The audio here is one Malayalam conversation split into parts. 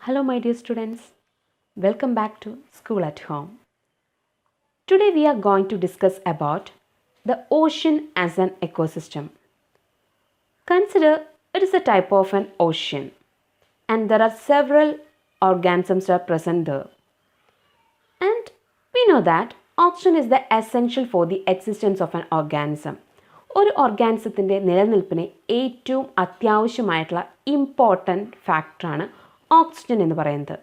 Hello, my dear students. Welcome back to School at Home. Today we are going to discuss about the ocean as an ecosystem. Consider it is a type of an ocean and there are several organisms that are present there. And we know that oxygen is the essential for the existence of an organism. ഒരു ഓർഗാനിസത്തിൻ്റെ നിലനിൽപ്പിന് ഏറ്റവും അത്യാവശ്യമായിട്ടുള്ള ഇമ്പോർട്ടൻറ്റ് ഫാക്ടറാണ് ഓക്സിജൻ എന്ന് പറയുന്നത്.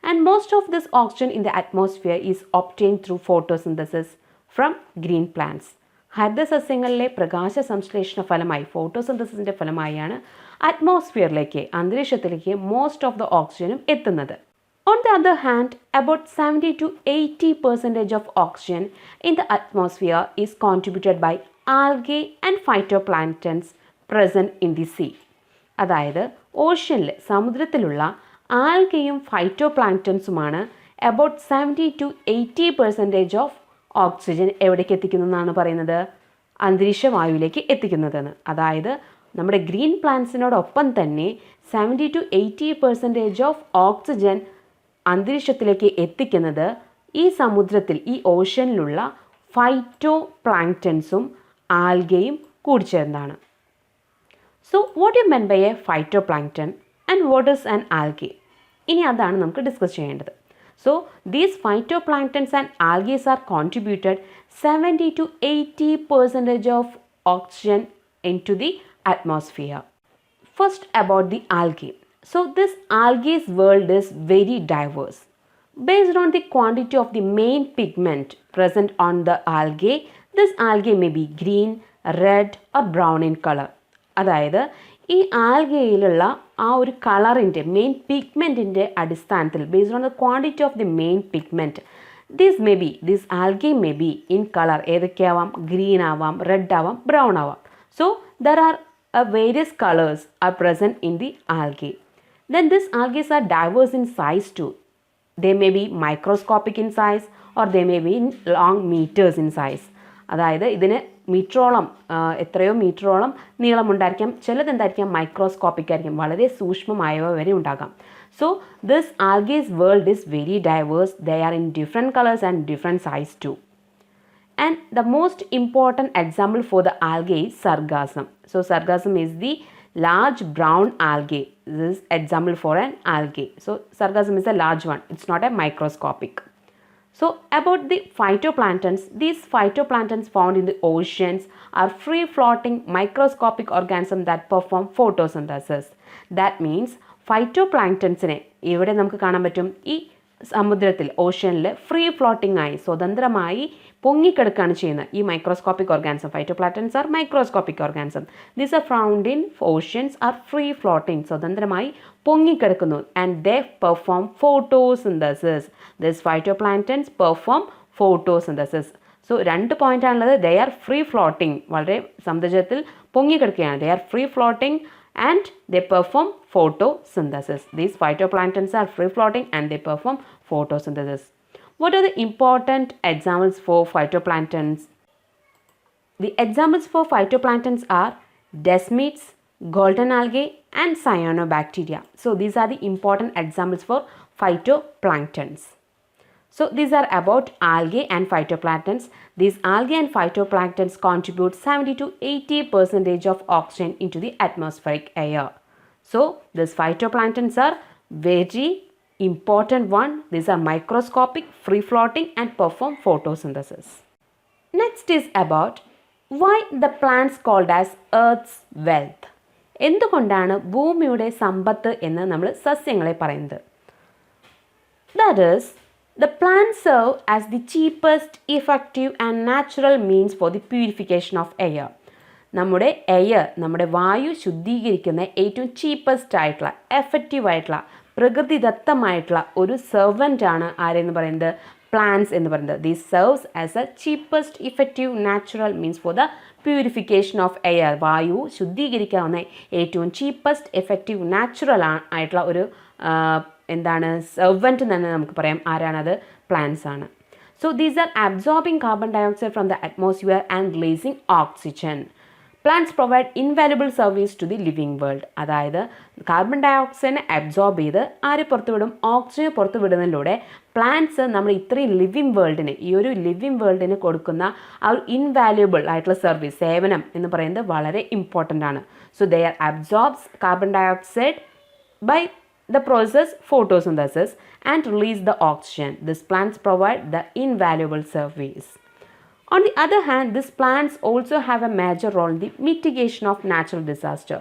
And most of this oxygen in the atmosphere is obtained through photosynthesis from green plants. ഹരിതസസ്യങ്ങളിലെ പ്രകാശ സംശ്ലേഷണ ഫലമായി ഫോട്ടോസിന്തസിൻ്റെ ഫലമായാണ് അറ്റ്മോസ്ഫിയറിലേക്ക് അന്തരീക്ഷത്തിലേക്ക് മോസ്റ്റ് ഓഫ് ദ ഓക്സിജനും എത്തുന്നത്. On the other hand, about 70 to 80% of oxygen in the atmosphere is contributed by algae and phytoplanktons present in the sea. അതായത് ഓഷ്യനിൽ സമുദ്രത്തിലുള്ള ആൽഗയും ഫൈറ്റോപ്ലാങ്ക്ടൺസുമാണ് അബൌട്ട് 70 to 80% ഓഫ് ഓക്സിജൻ എവിടേക്ക് എത്തിക്കുന്നു എന്നാണ് പറയുന്നത്, അന്തരീക്ഷ വായുവിലേക്ക് എത്തിക്കുന്നതെന്ന്. അതായത് നമ്മുടെ ഗ്രീൻ പ്ലാന്റ്സിനോടൊപ്പം തന്നെ 70 to 80% ഓഫ് ഓക്സിജൻ അന്തരീക്ഷത്തിലേക്ക് എത്തിക്കുന്നത് ഈ സമുദ്രത്തിൽ ഈ ഓഷ്യനിലുള്ള ഫൈറ്റോ പ്ലാങ്ക്ടൺസും ആൽഗയും കൂടിച്ചേർന്നാണ്. So what you mean by a phytoplankton and what is an algae? ഇനി അതാണ് നമുക്ക് ഡിസ്കസ് ചെയ്യേണ്ടത്. So these phytoplanktons and algaes are contributed 70 to 80% of oxygen in to the atmosphere. First about the algae. So this algae's world is very diverse. Based on the quantity of the main pigment present on the algae, this algae may be green, red or brown in color. അതായത് ഈ ആൽഗയിലുള്ള ആ ഒരു കളറിൻ്റെ മെയിൻ പിഗ്മെൻറ്റിൻ്റെ അടിസ്ഥാനത്തിൽ based on the quantity of the main pigment this algae may be in colour ഏതൊക്കെയാവാം, ഗ്രീൻ ആവാം, റെഡ് ആവാം, ബ്രൗൺ ആവാം. So there are various colors are present in the algae. Then these algae are diverse in size too. They may be microscopic in size or they may be in long meters in size. അതായത് ഇതിന് മീറ്ററോളം എത്രയോ മീറ്ററോളം നീളമുണ്ടായിരിക്കാം, ചിലത് എന്തായിരിക്കാം മൈക്രോസ്കോപ്പിക് ആയിരിക്കും, വളരെ സൂക്ഷ്മമായവ വരെ ഉണ്ടാകാം. So this algaes world is very diverse. They are in different colours and different size too. And the most important example for the algae is sargassum. So sargassum is the large brown algae. This is example for an algae. So sargassum is a large one. It's not a microscopic. So about the phytoplanktons, these phytoplanktons found in the oceans are free floating microscopic organisms that perform photosynthesis. That means phytoplanktonsനെ ഇവിടെ നമുക്ക് കാണാൻ പറ്റും ഈ സമുദ്രത്തിൽ ഓഷ്യനിൽ ഫ്രീ ഫ്ലോട്ടിംഗ് ആയി സ്വതന്ത്രമായി പൊങ്ങിക്കിടക്കുകയാണ് ചെയ്യുന്നത് ഈ microscopic organism. Phytoplanktons are microscopic organism. These are found in oceans are free floating, സ്വതന്ത്രമായി പൊങ്ങിക്കിടക്കുന്നു. And they perform photosynthesis. This phytoplanktons perform photosynthesis. So രണ്ട് പോയിൻ്റാണുള്ളത്. ദേ ആർ ഫ്രീ ഫ്ലോട്ടിംഗ്, വളരെ സമുദ്രജലത്തിൽ പൊങ്ങിക്കിടക്കുകയാണ്. They are free floating and they perform photosynthesis. These phytoplanktons are free floating and they perform photosynthesis. What are the important examples for phytoplanktons? The examples for phytoplanktons are desmids, golden algae and cyanobacteria. So these are the important examples for phytoplanktons. So these are about algae and phytoplanktons. These algae and phytoplanktons contribute 70 to 80% of oxygen into the atmospheric air. So these phytoplanktons are very important one. These are microscopic, free floating and perform photosynthesis. Next is about why the plants called as Earth's wealth. എന്തുകൊണ്ടാണ് ഭൂമിയുടെ സമ്പത്ത് എന്ന് നമ്മൾ സസ്യങ്ങളെ പറയുന്നത്? That is, the plants serve as the cheapest, effective and natural means for the purification of air. നമ്മുടെ എയർ, നമ്മുടെ വായു ശുദ്ധീകരിക്കുന്ന ഏറ്റവും ചീപ്പസ്റ്റ് ആയിട്ടുള്ള എഫക്റ്റീവ് ആയിട്ടുള്ള പ്രകൃതിദത്തമായിട്ടുള്ള ഒരു സെർവൻ്റ് ആണ് ആരെന്ന് പറയുന്നത്, പ്ലാന്റ്സ് എന്ന് പറയുന്നത്. These serves as A cheapest, effective, natural means for the purification of air. വായു ശുദ്ധീകരിക്കാവുന്ന ഏറ്റവും ചീപ്പസ്റ്റ്, എഫക്റ്റീവ്, നാച്ചുറൽ ആയിട്ടുള്ള ഒരു എന്താണ് സെർവൻറ്റ് തന്നെ നമുക്ക് പറയാം. ആരാണത്? പ്ലാന്റ്സ് ആണ്. So these are absorbing carbon dioxide from the atmosphere and releasing oxygen. Plants provide invaluable service to the living world. അതായത് കാർബൺ ഡൈ ഓക്സൈഡിനെ അബ്സോർബ് ചെയ്ത് ആര് പുറത്തുവിടും? ഓക്സിജനെ പുറത്തു വിടുന്നതിലൂടെ പ്ലാന്റ്സ് നമ്മൾ ഇത്രയും ലിവിങ് വേൾഡിന്, ഈ ഒരു ലിവിങ് വേൾഡിന് കൊടുക്കുന്ന ആ ഒരു ഇൻവാല്യുബിൾ ആയിട്ടുള്ള സർവീസ്, സേവനം എന്ന് പറയുന്നത് വളരെ ഇമ്പോർട്ടൻ്റ് ആണ്. So they are absorbs carbon dioxide by the process photosynthesis and release the oxygen. These plants provide the invaluable service. On the other hand, these plants also have a major role in the mitigation of natural disaster.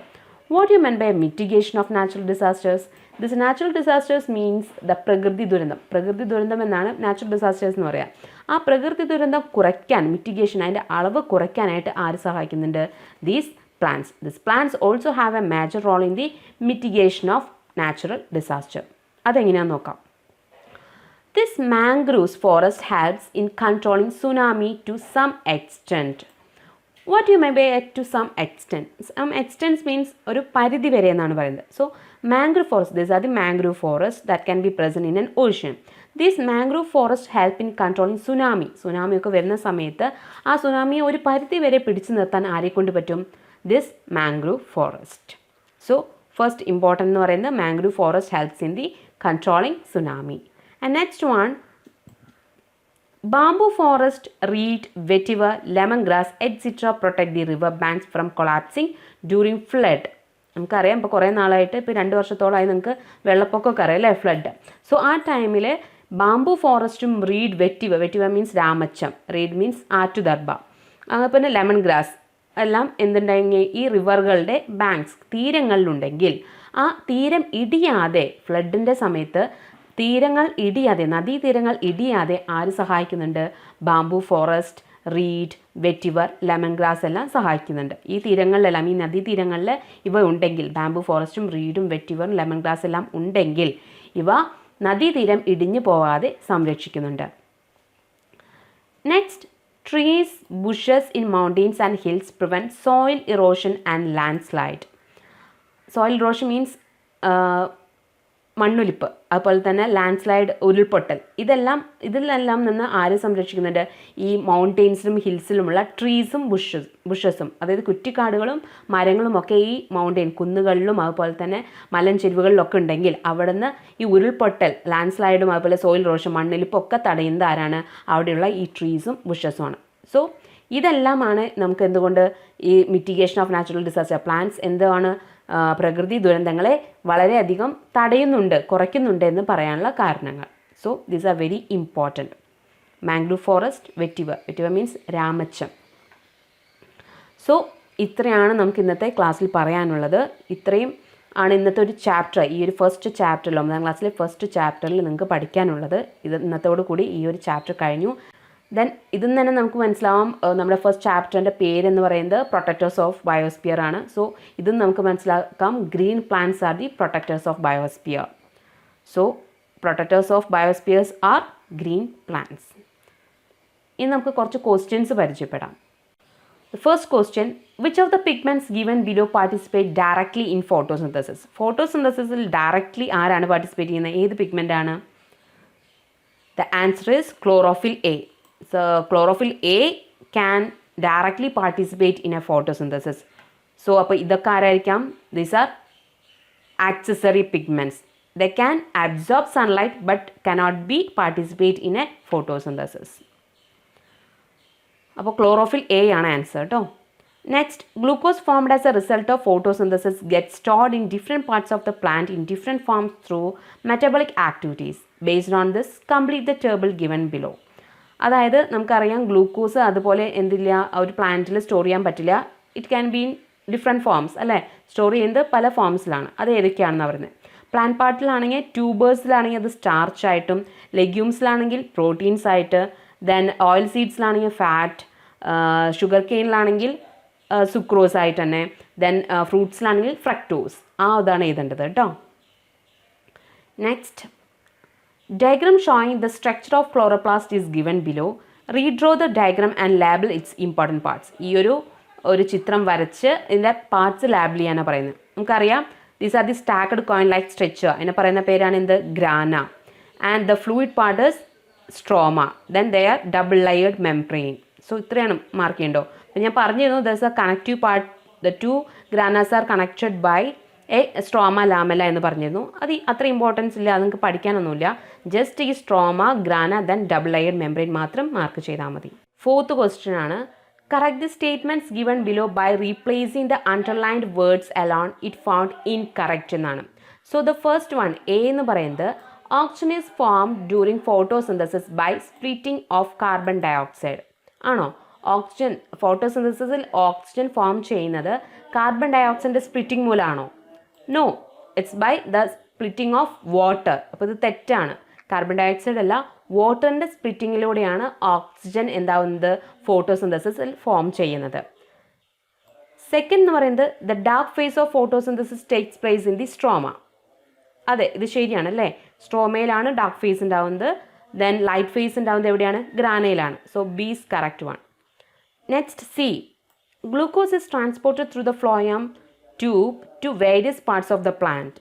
What do you mean by mitigation of natural disasters? This natural disasters means the പ്രകൃതി ദുരന്തം. പ്രകൃതി ദുരന്തം എന്നാണ് നാച്ചുറൽ ഡിസാസ്റ്റേഴ്സ് എന്ന് പറയുക. ആ പ്രകൃതി ദുരന്തം കുറയ്ക്കാൻ, മിറ്റിഗേഷൻ, അതിൻ്റെ അളവ് കുറയ്ക്കാനായിട്ട് ആര് സഹായിക്കുന്നുണ്ട്? These plants. These plants also have a major role in the mitigation of natural disaster. അതെങ്ങനെയാണെന്ന് നോക്കാം. This mangroves forest helps in controlling tsunami to some extent. What do you mean by to some extent? Some extent means ഒരു പരിധി വരെ എന്നാണ് പറയുന്നത്. So mangrove forest, these are the mangrove forests that can be present in an ocean. These mangrove forests help in controlling tsunami. Tsunami ഒക്കെ വരുന്ന സമയത്ത് ആ സുനാമിയെ ഒരു പരിധി വരെ പിടിച്ചു നിർത്താൻ ആരെക്കൊണ്ട് പറ്റും? This mangrove forest. So first important എന്ന് പറയുന്നത് mangrove forest helps in the controlling tsunami. And next one, bamboo forest, reed, vetiver, lemongrass, etc. protect the river banks from collapsing during flood. നമുക്കറിയാം, ഇപ്പോൾ കുറേ നാളായിട്ട്, ഇപ്പോൾ 2 വർഷത്തോളമായി നിങ്ങൾക്ക് വെള്ളപ്പൊക്കമൊക്കെ അറിയാം അല്ലേ, ഫ്ലഡ്. സോ ആ ടൈമിൽ ബാംബു ഫോറസ്റ്റും റീഡ്, വെറ്റിവ മീൻസ് രാമച്ചം, റീഡ് മീൻസ് ആറ്റുദർഭ, പിന്നെ ലെമൺ ഗ്രാസ് എല്ലാം എന്തുണ്ടെങ്കിൽ ഈ റിവറുകളുടെ ബാങ്ക്സ്, തീരങ്ങളിലുണ്ടെങ്കിൽ ആ തീരം ഇടിയാതെ, ഫ്ലഡിൻ്റെ സമയത്ത് തീരങ്ങൾ ഇടിയാതെ, നദീതീരങ്ങൾ ഇടിയാതെ ആര് സഹായിക്കുന്നുണ്ട്? Bamboo forest, reed, vetiver, lemon grass എല്ലാം സഹായിക്കുന്നുണ്ട്. ഈ തീരങ്ങളിലെല്ലാം, ഈ നദീതീരങ്ങളിൽ ഇവ ഉണ്ടെങ്കിൽ, ബാംബു ഫോറസ്റ്റും റീഡും വെറ്റിവറും ലെമൺ ഗ്രാസ് എല്ലാം ഉണ്ടെങ്കിൽ ഇവ നദീതീരം ഇടിഞ്ഞു പോകാതെ സംരക്ഷിക്കുന്നുണ്ട്. Next, trees, bushes in mountains and hills prevent soil erosion and landslide. Soil erosion means മണ്ണൊലിപ്പ്, അതുപോലെ തന്നെ ലാൻഡ്സ്ലൈഡ്, ഉരുൾപൊട്ടൽ, ഇതിലെല്ലാം നിന്ന് ആര് സംരക്ഷിക്കുന്നുണ്ട്? ഈ മൗണ്ടെയ്ൻസിലും ഹിൽസിലുമുള്ള ട്രീസും ബുഷസും, അതായത് കുറ്റിക്കാടുകളും മരങ്ങളും ഒക്കെ ഈ മൗണ്ടെയ്ൻ, കുന്നുകളിലും അതുപോലെ തന്നെ മലഞ്ചെരുവുകളിലൊക്കെ ഉണ്ടെങ്കിൽ അവിടുന്ന് ഈ ഉരുൾപൊട്ടൽ, ലാൻഡ്സ്ലൈഡും അതുപോലെ സോയിൽ ഇറോഷൻ, മണ്ണൊലിപ്പും ഒക്കെ തടയുന്നത് ആരാണ്? അവിടെയുള്ള ഈ ട്രീസും ബുഷസുമാണ്. സോ ഇതെല്ലാമാണ് നമുക്ക് എന്തുകൊണ്ട് ഈ mitigation of natural disaster, plants എന്താണ് പ്രകൃതി ദുരന്തങ്ങളെ വളരെയധികം തടയുന്നുണ്ട്, കുറയ്ക്കുന്നുണ്ട് എന്ന് പറയാനുള്ള കാരണങ്ങൾ. So these are very important. Mangrove forest, vetiver means രാമച്ചം. സോ ഇത്രയാണ് നമുക്ക് ഇന്നത്തെ ക്ലാസ്സിൽ പറയാനുള്ളത്. ഇത്രയും ആണ് ഇന്നത്തെ ഒരു ചാപ്റ്റർ, ഈ ഒരു ഫസ്റ്റ് ചാപ്റ്ററിൽ, 9ാം ക്ലാസ്സിലെ ഫസ്റ്റ് ചാപ്റ്ററിൽ നിങ്ങൾക്ക് പഠിക്കാനുള്ളത്. ഇത് ഇന്നത്തോടു കൂടി ഈ ഒരു ചാപ്റ്റർ കഴിഞ്ഞു. ദെൻ ഇതിൽ നിന്ന് തന്നെ നമുക്ക് മനസ്സിലാവാം, നമ്മുടെ ഫസ്റ്റ് ചാപ്റ്ററിൻ്റെ പേരെന്ന് പറയുന്നത് പ്രൊട്ടക്ടേഴ്സ് ഓഫ് ബയോസ്ഫിയർ ആണ്. സോ ഇതും നമുക്ക് മനസ്സിലാക്കാം, green plants are the protectors of biosphere. So protectors of biospheres are green plants. ഇനി നമുക്ക് കുറച്ച് ക്വസ്റ്റ്യൻസ് പരിചയപ്പെടാം. The first question, which of the pigments given below participate directly in photosynthesis? ഫോട്ടോസിന്തസിസിൽ ഡയറക്റ്റ്ലി ആരാണ് പാർട്ടിസിപ്പേറ്റ് ചെയ്യുന്നത്? ഏത് പിഗ്മെൻ്റ് ആണ്? The answer is chlorophyll A. So chlorophyll A can directly participate in a photosynthesis. So അപ്പോൾ ഇതൊക്കെ ആരായിരിക്കാം? These are accessory pigments. They can absorb sunlight but cannot be participate in a photosynthesis. അപ്പോൾ ക്ലോറോഫിൽ എ ആണ് ആൻസർ കേട്ടോ. Next, glucose formed as A result of photosynthesis get stored in different parts of the plant in different forms through metabolic activities. Based on this complete the table given below. അതായത് നമുക്കറിയാം ഗ്ലൂക്കോസ് അതുപോലെ എന്തില്ല, ഒരു പ്ലാന്റിൽ സ്റ്റോർ ചെയ്യാൻ പറ്റില്ല. It can be in different forms അല്ലേ, സ്റ്റോർ ചെയ്യുന്നത് പല ഫോംസിലാണ്. അത് ഏതൊക്കെയാണെന്ന് പറയുന്നത്? പ്ലാന്റ് പാർട്ടിലാണെങ്കിൽ ട്യൂബേഴ്സിലാണെങ്കിൽ അത് സ്റ്റാർച്ച് ആയിട്ടും, ലെഗ്യൂംസിലാണെങ്കിൽ പ്രോട്ടീൻസ് ആയിട്ട്, ദെൻ ഓയിൽ സീഡ്സിലാണെങ്കിൽ ഫാറ്റ്, ഷുഗർ കെയിനിലാണെങ്കിൽ സുക്രോസ് ആയിട്ട് തന്നെ, ദെൻ ഫ്രൂട്ട്സിലാണെങ്കിൽ ഫ്രക്ടോസ്. അതാണ് എഴുതേണ്ടത് കേട്ടോ. Next, diagram showing the structure of chloroplast is given below. Redraw the diagram and label its important parts. ഈ ഒരു ചിത്രം വരച്ച് ഇതിൻ്റെ പാർട്സ് ലേബിൾ ചെയ്യാനാണ് പറയുന്നത്. നമുക്കറിയാം, these are the stacked coin like structure. അതിനെ പറയുന്ന പേരാണ് എന്ത്? Grana. And the fluid part is stroma. Then they are double layered membrane. So ഇത്രയാണ് മാർക്ക് ചെയ്യണ്ടോ. അപ്പോൾ ഞാൻ പറഞ്ഞിരുന്നു there is a connective part the two granas are connected by a stroma lamella എന്ന് പറഞ്ഞിരുന്നു. അത് അത്ര ഇമ്പോർട്ടൻസ് ഇല്ല, അത് നിങ്ങൾക്ക് പഠിക്കാനൊന്നുമില്ല. ജസ്റ്റ് ഈ stroma, grana, then double layered membrane മാത്രം മാർക്ക് ചെയ്താൽ മതി. ഫോർത്ത് ക്വസ്റ്റ്യൻ ആണ്, correct the statements given below by replacing the underlined words alone it found incorrect എന്നാണ്. So the first one A എന്ന് പറയുന്നത് oxygen is form during photosynthesis by splitting of carbon dioxide ആണോ? ഓക്സിജൻ ഫോട്ടോസിന്തസിസിൽ ഓക്സിജൻ ഫോം ചെയ്യുന്നത് കാർബൺ ഡയോക്സൈഡിൻ്റെ സ്പ്ലിറ്റിംഗ് മൂലമാണോ? No, it's by the splitting of water. അപ്പോൾ ഇത് തെറ്റാണ്. കാർബൺ ഡയോക്സൈഡ് അല്ല, വാട്ടറിൻ്റെ സ്പ്ലിറ്റിങ്ങിലൂടെയാണ് ഓക്സിജൻ എന്താവുന്നത്, ഫോട്ടോസിന്തസിസിൽ ഫോം ചെയ്യുന്നത്. സെക്കൻഡ് എന്ന് പറയുന്നത് the dark face of photosynthesis takes place in the stroma. അതെ, ഇത് ശരിയാണ് അല്ലേ. സ്ട്രോമയിലാണ് ഡാർക്ക് ഫേസ് ഉണ്ടാവുന്നത്. ദെൻ ലൈറ്റ് ഫേസ് ഉണ്ടാവുന്നത് എവിടെയാണ്? ഗ്രാനയിലാണ്. So B is correct one. Next C, glucose is transported through the phloem tube to various parts of the plant.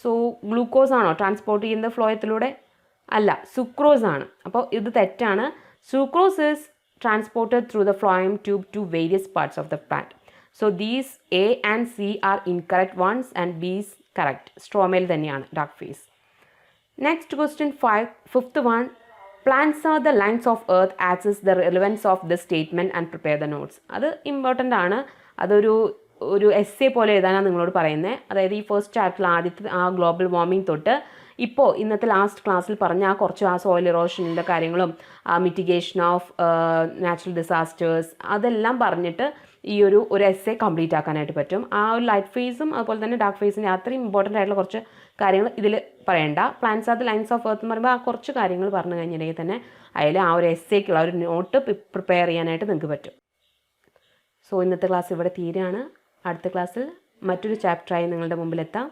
So glucose ആണോ ട്രാൻസ്പോർട്ട് ചെയ്യുന്നത് ഫ്ലോയത്തിലൂടെ? അല്ല, സുക്രോസ് ആണ്. അപ്പോൾ ഇത് തെറ്റാണ്. Sucrose is transported through the phloem tube to various parts of the plant. So these A and C are incorrect ones and B is correct. സ്ട്രോമയിൽ തന്നെയാണ് dark phase. Next question fifth one, plants are the lines of earth assess the relevance of the statement and prepare the notes. അത് ഇമ്പോർട്ടൻ്റ് ആണ്. അതൊരു എസ്സേ പോലെ എഴുതാനാണ് നിങ്ങളോട് പറയുന്നത്. അതായത് ഈ ഫസ്റ്റ് ചാപ്റ്ററിൽ ആദ്യത്തെ ആ ഗ്ലോബൽ വാർമിംഗ് തൊട്ട് ഇപ്പോൾ ഇന്നത്തെ ലാസ്റ്റ് ക്ലാസ്സിൽ പറഞ്ഞ ആ സോയിൽ ഇറോഷനിൻ്റെ കാര്യങ്ങളും മിറ്റിഗേഷൻ ഓഫ് നാച്ചുറൽ ഡിസാസ്റ്റേഴ്സ് അതെല്ലാം പറഞ്ഞിട്ട് ഈ ഒരു എസ്സേ കംപ്ലീറ്റ് ആക്കാനായിട്ട് പറ്റും. ആ ഒരു ലൈറ്റ് ഫേസും അതുപോലെ തന്നെ ഡാർക്ക് ഫേസിൻ്റെ അത്രയും ഇമ്പോർട്ടൻ്റ് ആയിട്ടുള്ള കുറച്ച് കാര്യങ്ങൾ ഇതിൽ പറയണ്ട. Plants are the lines of earth എന്ന് പറയുമ്പോൾ ആ കുറച്ച് കാര്യങ്ങൾ പറഞ്ഞു കഴിഞ്ഞിട്ടുണ്ടെങ്കിൽ തന്നെ അതിൽ ആ ഒരു എസ്സേക്കുള്ള ഒരു നോട്ട് പ്രിപ്പയർ ചെയ്യാനായിട്ട് നിങ്ങൾക്ക് പറ്റും. സോ ഇന്നത്തെ ക്ലാസ് ഇവിടെ തീരുകയാണ്. അടുത്ത ക്ലാസ്സിൽ മറ്റൊരു ചാപ്റ്ററായി നിങ്ങളുടെ മുമ്പിലെത്താം.